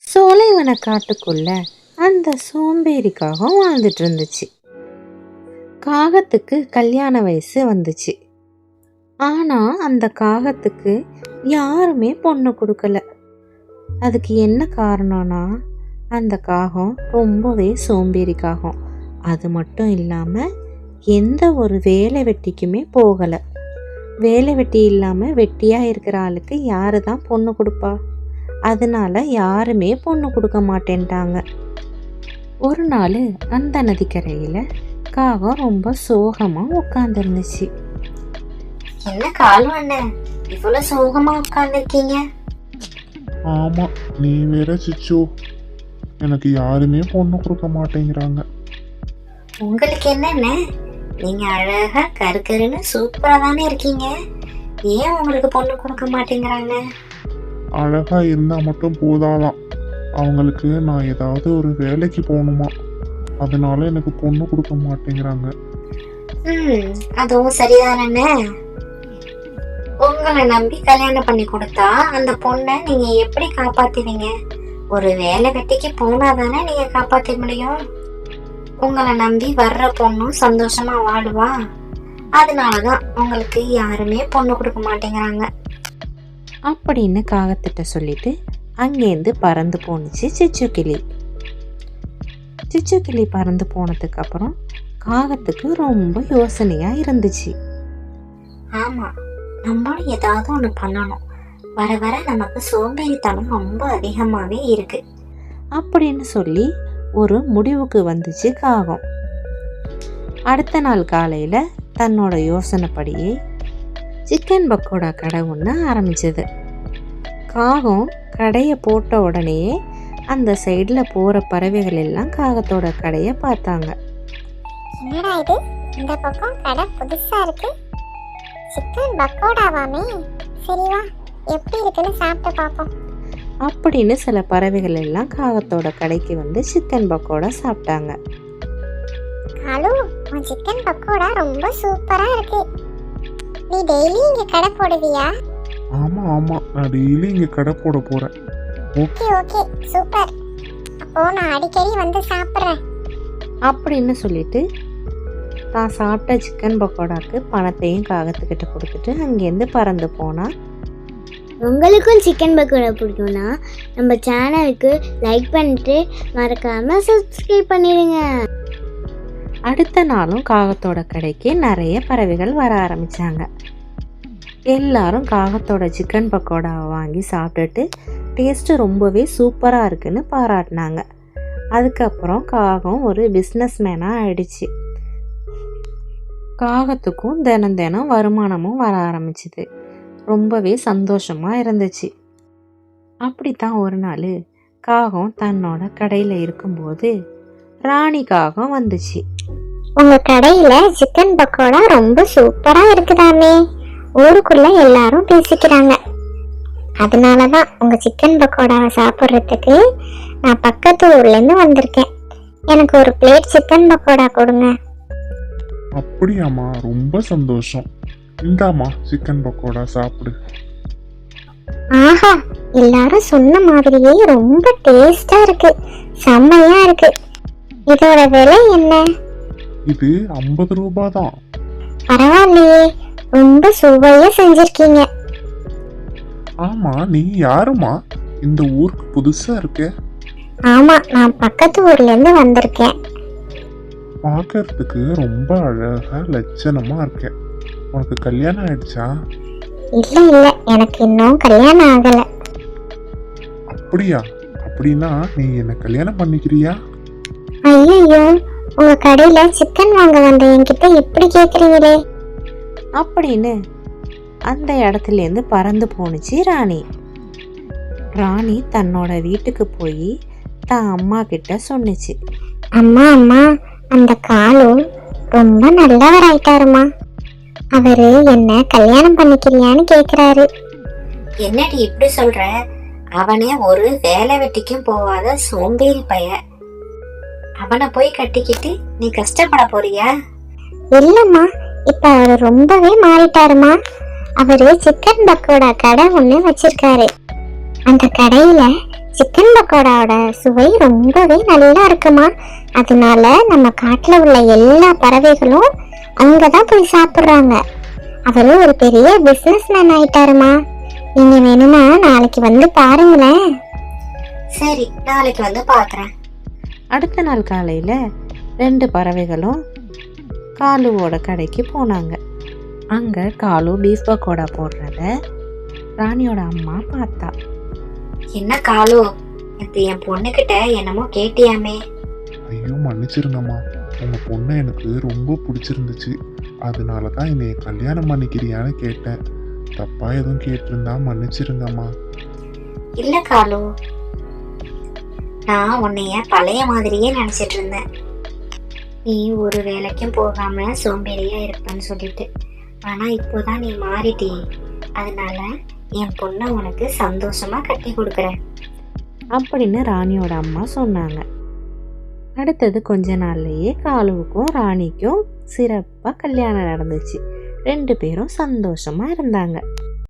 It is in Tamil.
சோலைவன காட்டுக்குள்ள அந்த சோம்பேறி காகம் வாழ்ந்துட்டு இருந்துச்சு. காகத்துக்கு கல்யாண வயசு வந்துச்சு. ஆனா அந்த காகத்துக்கு யாருமே பொண்ணு கொடுக்கல. அதுக்கு என்ன காரணம்னா, அந்த காகம் ரொம்பவே சோம்பேறி காகம். அது மட்டும் இல்லாம எந்த ஒரு வேலை வெட்டிக்குமே போகலை. வேலை வெட்டி இல்லாம வெட்டியா இருக்கிற ஆளுக்கு யாரு தான் பொண்ணு கொடுப்பா? அதனால யாருமே பொண்ணு கொடுக்க மாட்டேன்ட்டாங்க. ஒரு நாள் அந்த நதிக்கரையில காகம் ரொம்ப சோகமா உட்கார்ந்துருந்துச்சு. என்ன காலம் அண்ணன், இவ்வளவு சோகமா உட்கார்ந்துருக்கீங்க? ஆமா, நீ வேற சிச்சு, எனக்கு யாருமே பொண்ணு கொடுக்க மாட்டேங்கிறாங்க. உங்களுக்கு என்னென்ன, நீங்க அழகா கருக்கருன்னு சூப்பரா தானே இருக்கீங்க, ஏன் உங்களுக்கு பொண்ணு கொடுக்க மாட்டேங்கிறாங்க? அழகா இருந்தா மட்டும் போதாதான், அவங்களுக்கு நான் ஏதாவது ஒரு வேலைக்கு போகணுமா, அதனால எனக்கு பொண்ணு கொடுக்க மாட்டேங்கிறாங்க. அதுவும் சரிதானே. உங்களை நம்பி கல்யாணம் பண்ணி கொடுத்தா அந்த பொண்ணை நீங்க எப்படி காப்பாத்துவீங்க? ஒரு வேலை வெட்டிக்கு போனாதானே நீங்க காப்பாற்ற முடியும். உங்களை நம்பி வர்ற பொண்ணும் சந்தோஷமா வாடுவா. அதனாலதான் உங்களுக்கு யாருமே பொண்ணு கொடுக்க மாட்டேங்கிறாங்க அப்படின்னு காகத்திட்ட சொல்லிட்டு அங்கேருந்து பறந்து போணுச்சு சிச்சுக்கிளி. சிச்சுக்கிளி பறந்து போனதுக்கு அப்புறம் காகத்துக்கு ரொம்ப யோசனையா இருந்துச்சு. ஆமா, நம்மளும் ஏதாவது ஒண்ணு பண்ணணும், வர வர நமக்கு சோம்பேறித்தனம் ரொம்ப அதிகமாவே இருக்கு அப்படின்னு சொல்லி ஒரு முடிவுக்கு வந்துச்சு காகம். அடுத்த நாள் காலையில தன்னோட யோசனைப்படியே சிக்கன் பக்கோடா கடை ஒன்று ஆரம்பிச்சது. காகம் கடையை போட்ட உடனே அந்த சைடில் போகிற பறவைகள் எல்லாம் காகத்தோட கடையை பார்த்தாங்க. என்னடா இது, இந்த பக்கம் கடை புதுசா இருக்கு, சிக்கன் பக்கோடாவாமே, சரி வா எப்படி இருக்குன்னு சாப்பிட்டு பார்ப்போம் அப்படின்னு சில பறவைகள் எல்லாம் காகத்தோட கடைக்கு வந்து சிக்கன் பக்கோடா சாப்பிட்டாங்க. ஹலோ, உன் சிக்கன் பக்கோடா ரொம்ப சூப்பரா இருக்கு, நீ டெய்லி இங்க கடை போடுவியா? ஆமா ஆமா, நான் டெய்லி இங்க கடை போட போறேன். ஓகே ஓகே சூப்பர், அப்போ நான் அடிக்கடி வந்து சாப்பிட்றேன் அப்படின்னு சொல்லிட்டு தான் சாப்பிட்ட சிக்கன் பக்கோடாக்கு பணத்தையும் காகத்துக்கிட்ட கொடுத்துட்டு அங்கேருந்து பறந்து போனா. உங்களுக்கும் சிக்கன் பக்கோடா பிடிக்கும்னா நம்ம சேனலுக்கு லைக் பண்ணிட்டு மறக்காம சப்ஸ்கிரைப் பண்ணிடுங்க. அடுத்த நாளும் காகத்தோட கடைக்கு நிறைய பறவைகள் வர ஆரம்பிச்சாங்க. எல்லாரும் காகத்தோட சிக்கன் பக்கோடாவை வாங்கி சாப்பிட்டுட்டு டேஸ்ட்டு ரொம்பவே சூப்பராக இருக்குன்னு பாராட்டினாங்க. அதுக்கப்புறம் காகம் ஒரு பிஸ்னஸ் மேனாக ஆயிடுச்சு. காகத்துக்கும் தினம் தினம் வருமானமும் வர ஆரம்பிச்சுது. ரொம்பவே சந்தோஷமாக இருந்துச்சு. அப்படித்தான் ஒரு நாள் காகம் தன்னோட கடையில் இருக்கும்போது ராணி காகம் வந்துச்சு. உங்க கடையில சிக்கன் பக்கோடா ரொம்ப சூப்பரா இருக்குதாமே, ஊருக்குள்ள எல்லாரும் பேசிக்கிறாங்க, அதனாலதான் உங்க சிக்கன் பக்கோடாவை சாப்பிட்றதுக்கு நான் பக்கத்து ஊர்ல இருந்து வந்திருக்கேன், எனக்கு ஒரு பிளேட் சிக்கன் பக்கோடா கொடுங்க. அப்படியாம்மா, ரொம்ப சந்தோஷம், இந்தாம்மா சிக்கன் பக்கோடா சாப்பிடு. ஆஹா, எல்லாரும் சொன்ன மாதிரியே ரொம்ப டேஸ்டா இருக்கு, செம்மையா இருக்கு, இதோட விலை என்ன? இது 50 ரூபாய் தான். பரவாயில்லையே, ரொம்ப சுவையா செஞ்சிருக்கீங்க. ஆமா, நீ யாருமா, இந்த ஊருக்கு புதுசா இருக்க? ஆமா, நான் பக்கத்து ஊர்ல இருந்து வந்திருக்கேன். பார்க்கறதுக்கு ரொம்ப அழகா லட்சணமா இருக்க. உனக்கு கல்யாணம் ஆயிடுச்சா? இல்ல இல்ல, எனக்கு இன்னும் கல்யாணம் ஆகல. அப்படியா? அப்படின்னா நீ என்ன கல்யாணம் பண்ணிக்கிறியா? ஐயோ, உங்க கடையில சிக்கன் வாங்க வந்த என்கிட்ட இப்படி கேக்குறீங்களே அப்படின்னு அந்த இடத்துலேருந்து பறந்து போணுச்சு ராணி. ராணி தன்னோட வீட்டுக்கு போய் தான் அம்மா கிட்ட சொன்னிச்சு. அம்மா அம்மா, அந்த காலு ரொம்ப நல்லவர் ஆயிட்டாருமா, அவரு என்ன கல்யாணம் பண்ணிக்கிறியான்னு கேக்குறாரு. என்னடி இப்படி சொல்ற? அவனே ஒரு வேலை வெட்டிக்கும் போகாத சோம்பேறி பைய. அவனை போய் கட்டிக்கிட்டு நீ கஷ்டப்பட போறியா? இல்லம்மா, இப்ப அவரு ரொம்பவே மாறிட்டாருமா. அவரு சிக்கன் பக்கோடா கடை ஒண்ணு வச்சிருக்காரு. அந்த கடையில சிக்கன் பக்கோடாவோட சுவை ரொம்பவே நல்லா இருக்குமா. அதனால நம்ம காட்டுல உள்ள எல்லா பறவைகளும் அங்கதான் போய் சாப்பிடுறாங்க. அவரு ஒரு பெரிய பிசினஸ் மேன் ஆயிட்டாருமா. நீங்க வேணும்னா நாளைக்கு வந்து பாருங்களேன். சரி, நாளைக்கு வந்து பாக்குறேன். அடுத்த நாள் காலையில் 2 பறவைகளும் காலுவோட கடைக்கு போனாங்க. அங்கே காலு பீஃப் பக்கோடா போடுறத ராணியோட அம்மா பார்த்தா. என்ன காலு, இது என் பொண்ணுகிட்ட என்னமோ கேட்டியாமே? ஐயோ மன்னிச்சிருங்கம்மா, உங்க பொண்ணு எனக்கு ரொம்ப பிடிச்சிருந்துச்சு. அதனால தான் என்னைய கல்யாணம் பண்ணிக்கிறியான்னு கேட்டேன். தப்பா எதுவும் கேட்டிருந்தா மன்னிச்சிருங்கம்மா. இல்ல காலு, நான் உன்னைய பழைய மாதிரியே நினைச்சிட்டு இருந்தேன். நீ ஒரு வேலைக்கும் போகாம சோம்பேறியா இருப்பேன்னு சொல்லிட்டு. ஆனா இப்போதான் நீ மாறிட்டி. அதனால என் பொண்ணை உனக்கு சந்தோஷமா கட்டி கொடுக்குறேன் அப்படின்னு ராணியோட அம்மா சொன்னாங்க. அடுத்தது கொஞ்ச நாள்லயே காலுவுக்கும் ராணிக்கும் சிறப்பாக கல்யாணம் நடந்துச்சு. 2 பேரும் சந்தோஷமா இருந்தாங்க.